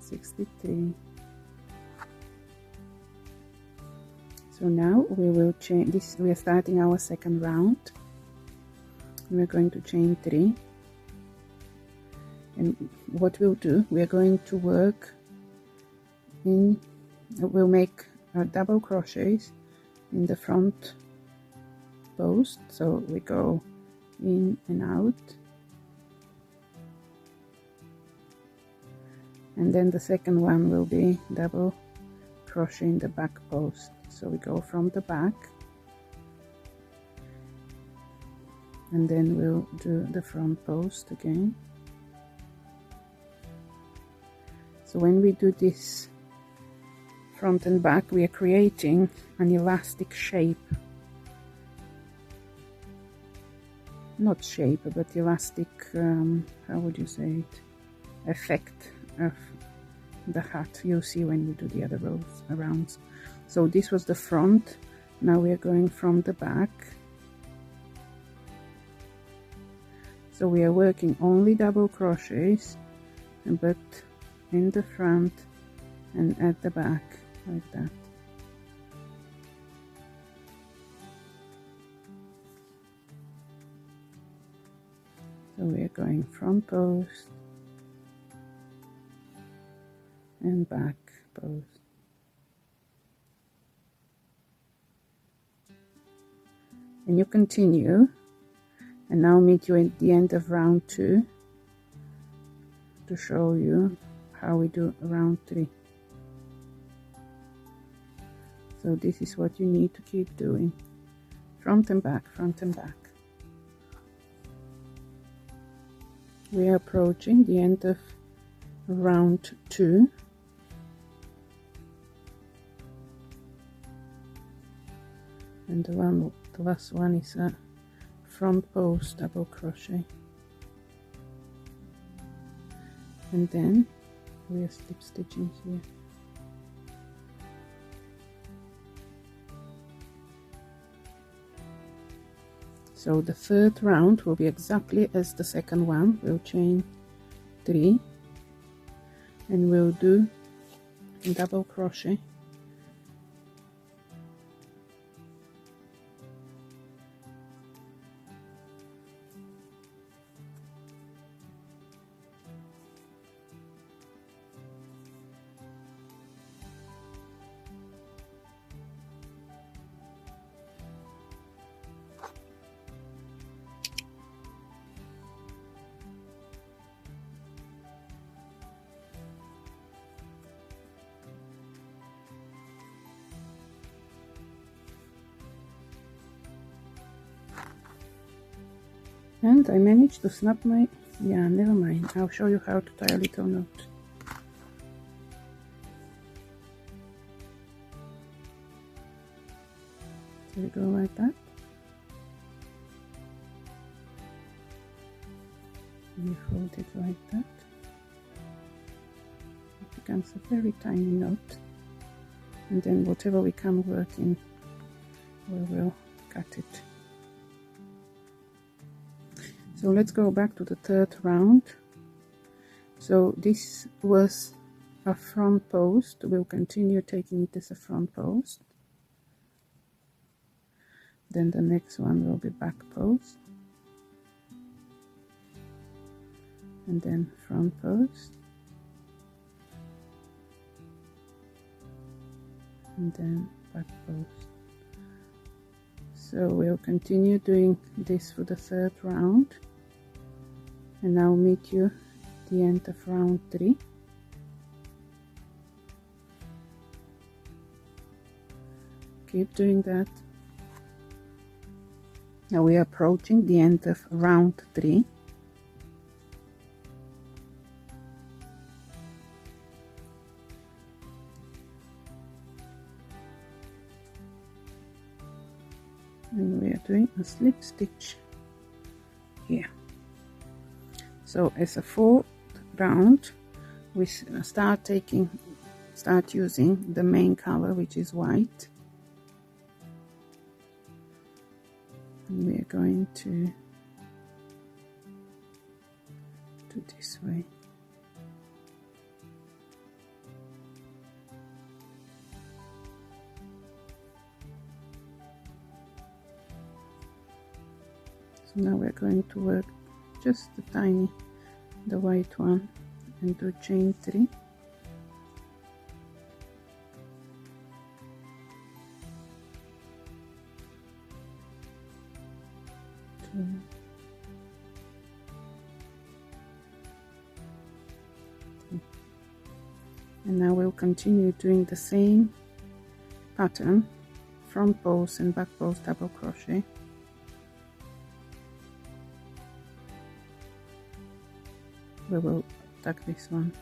63. So now we will chain this. We are starting our second round. We are going to chain 3, and what we'll do, we are going to work in, we'll make double crochets in the front post, so we go in and out, and then the second one will be double crochet in the back post. So we go from the back, and then we'll do the front post again. So when we do this front and back, we are creating an elastic shape, not shape, but elastic, how would you say it, effect of the hat you'll see when we do the other rounds. So this was the front. Now we are going from the back. So we are working only double crochets, but in the front and at the back, like that. So we are going front post and back post. And you continue, and now meet you at the end of round 2 to show you how we do round 3. So this is what you need to keep doing, front and back, front and back. We are approaching the end of round 2. And the last one is a front post double crochet, and then we are slip stitching here. So the third round will be exactly as the second one. We'll chain 3 and we'll do double crochet. And I managed to snap my, yeah, never mind, I'll show you how to tie a little knot. So we go like that. We fold it like that. It becomes a very tiny knot. And then whatever we can work in, we will cut it. So let's go back to the third round. So this was a front post. We'll continue taking it as a front post. Then the next one will be back post. And then front post. And then back post. So we'll continue doing this for the third round. And I'll meet you at the end of round 3. Keep doing that. Now we are approaching the end of round 3. And we are doing a slip stitch here. So as a fourth round, we start using the main color, which is white. And we are going to do this way. So now we're going to work just the tiny, the white one, and do chain 3. 2, 3. And now we'll continue doing the same pattern, front post and back post double crochet. We will tuck this one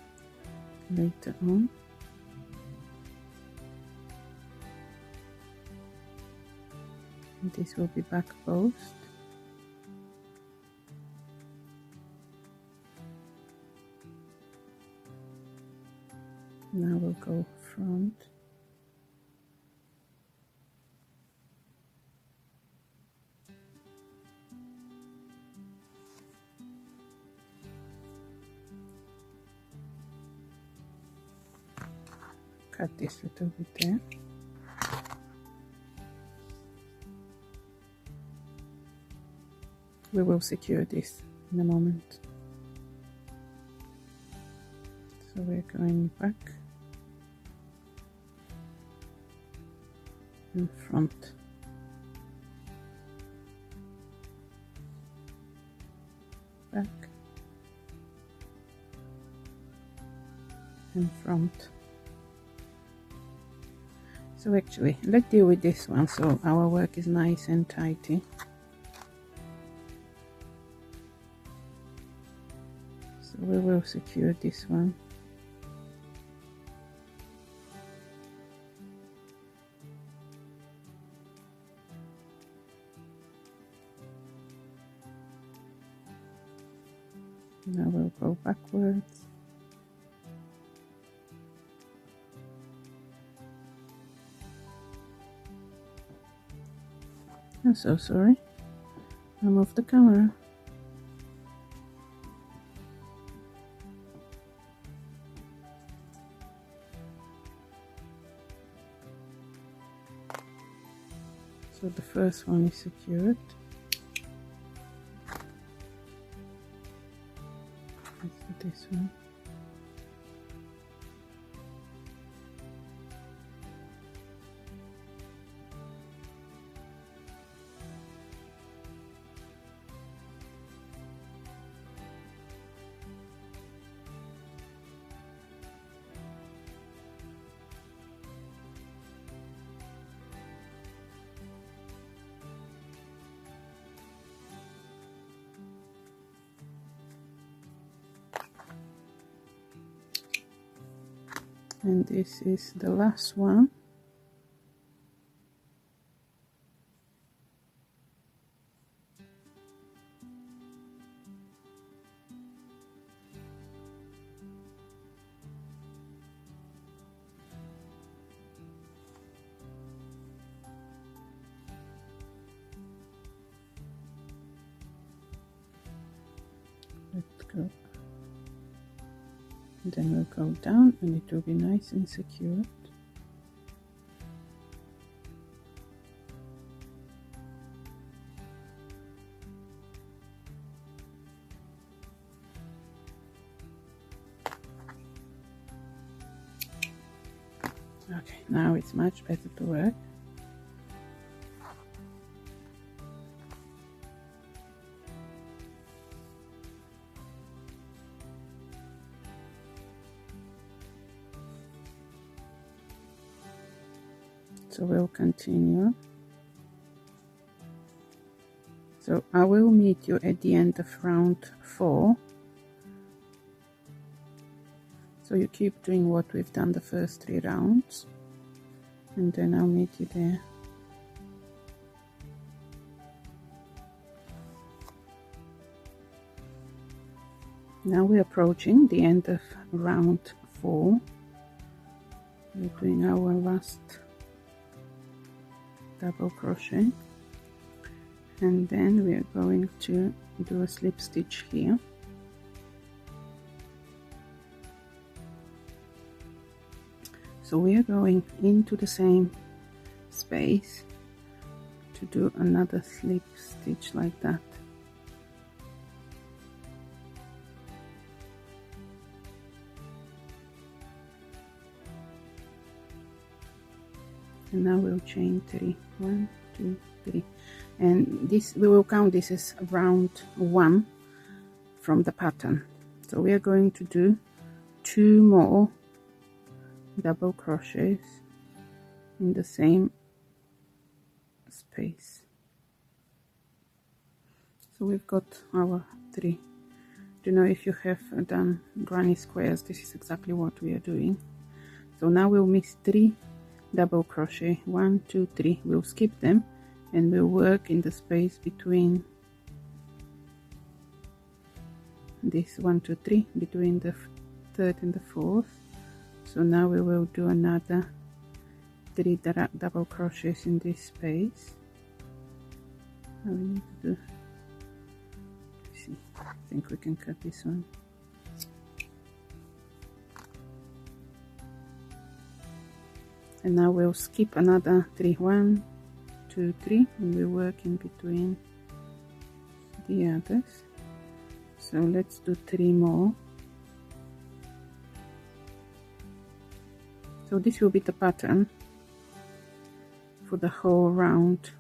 later on. And this will be back post. Now we'll go front. Cut this little bit there. We will secure this in a moment. So we're going back and front. Back and front. So actually, let's deal with this one so our work is nice and tidy. So we will secure this one. Now we'll go backwards. I'm so sorry. I moved the camera. So the first one is secured. Let's do this one. And this is the last one. Let's go. And then we'll go down and it will be nice and secured. Okay, now it's much better to work. So we'll continue. So I will meet you at the end of round 4. So you keep doing what we've done the first 3 rounds, and then I'll meet you there. Now we're approaching the end of round 4. We're doing our last double crochet, and then we are going to do a slip stitch here. So we are going into the same space to do another slip stitch like that. And now we'll chain 3. 1, 2, 3. And this, we will count this as round 1 from the pattern. So we are going to do 2 more double crochets in the same space. So we've got our 3. Do you know, if you have done granny squares, this is exactly what we are doing. So now we'll miss 3 double crochet. 1, 2, 3. We'll skip them and we'll work in the space between this 1, 2, 3, between the 3rd and the 4th. So now we will do another 3 double crochets in this space. Now we need to do, see, I think we can cut this one. And now we'll skip another 3. 1, 2, 3, and we'll work in between the others. So let's do 3 more. So this will be the pattern for the whole round.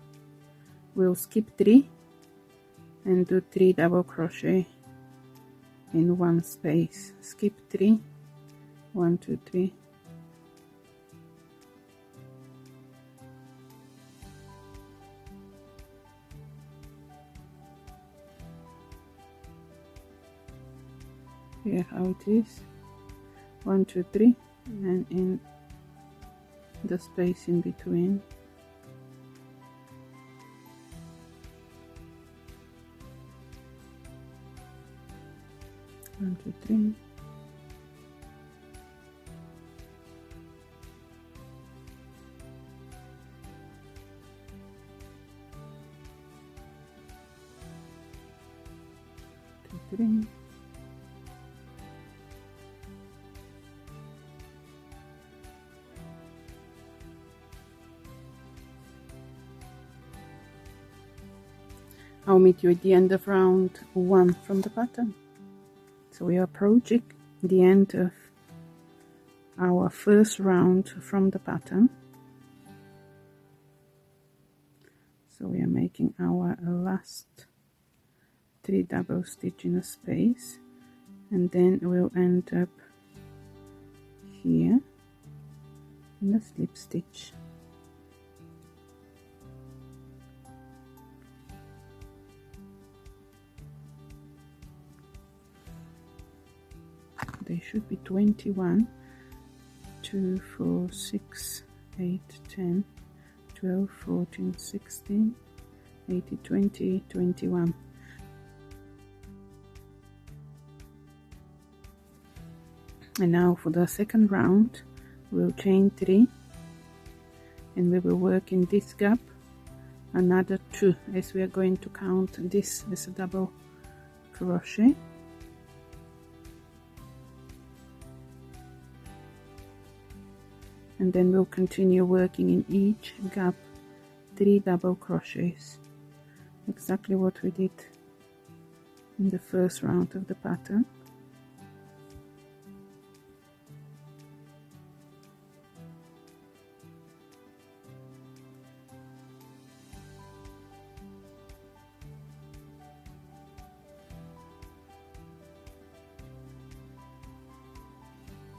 We'll skip 3 and do 3 double crochet in one space. Skip 3, 1, 2, 3. Here how it is. 1, 2, 3, and in the space in between. One, two, 3. Two, 3. I'll meet you at the end of round 1 from the pattern. So we are approaching the end of our first round from the pattern. So we are making our last 3 double stitch in a space, and then we'll end up here in the slip stitch. They should be 21, 2, 4, 6, 8, 10, 12, 14, 16, 18, 20, 21. And now for the second round, we'll chain 3 and we will work in this gap another 2, as we are going to count this as a double crochet. And then we'll continue working in each gap 3 double crochets, exactly what we did in the first round of the pattern.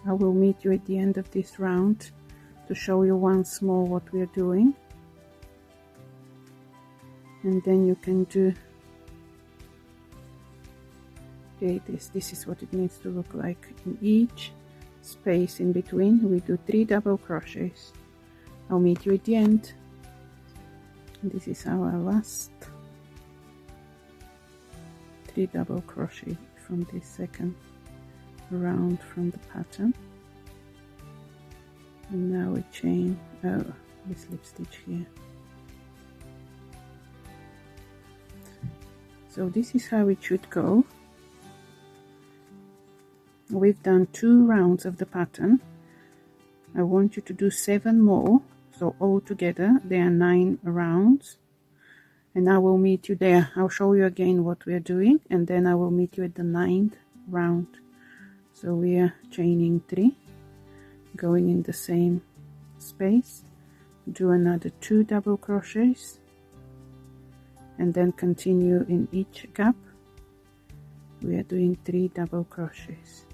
I will meet you at the end of this round to show you once more what we are doing, and then you can do, okay, this is what it needs to look like. In each space in between we do 3 double crochets. I'll meet you at the end. This is our last 3 double crochet from this second round from the pattern. And now we chain, we slip stitch here. So this is how it should go. We've done 2 rounds of the pattern. I want you to do 7 more, so altogether there are 9 rounds, and I will meet you there. I'll show you again what we are doing, and then I will meet you at the 9th round. So we are chaining 3, going in the same space, do another 2 double crochets, and then continue in each gap. We are doing 3 double crochets,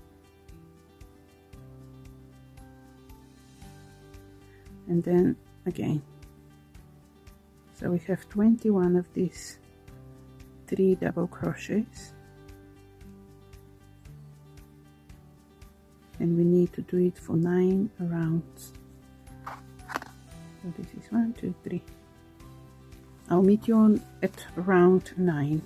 and then again. So we have 21 of these 3 double crochets, and we need to do it for 9 rounds. So this is 1, 2, 3. I'll meet you on at round 9.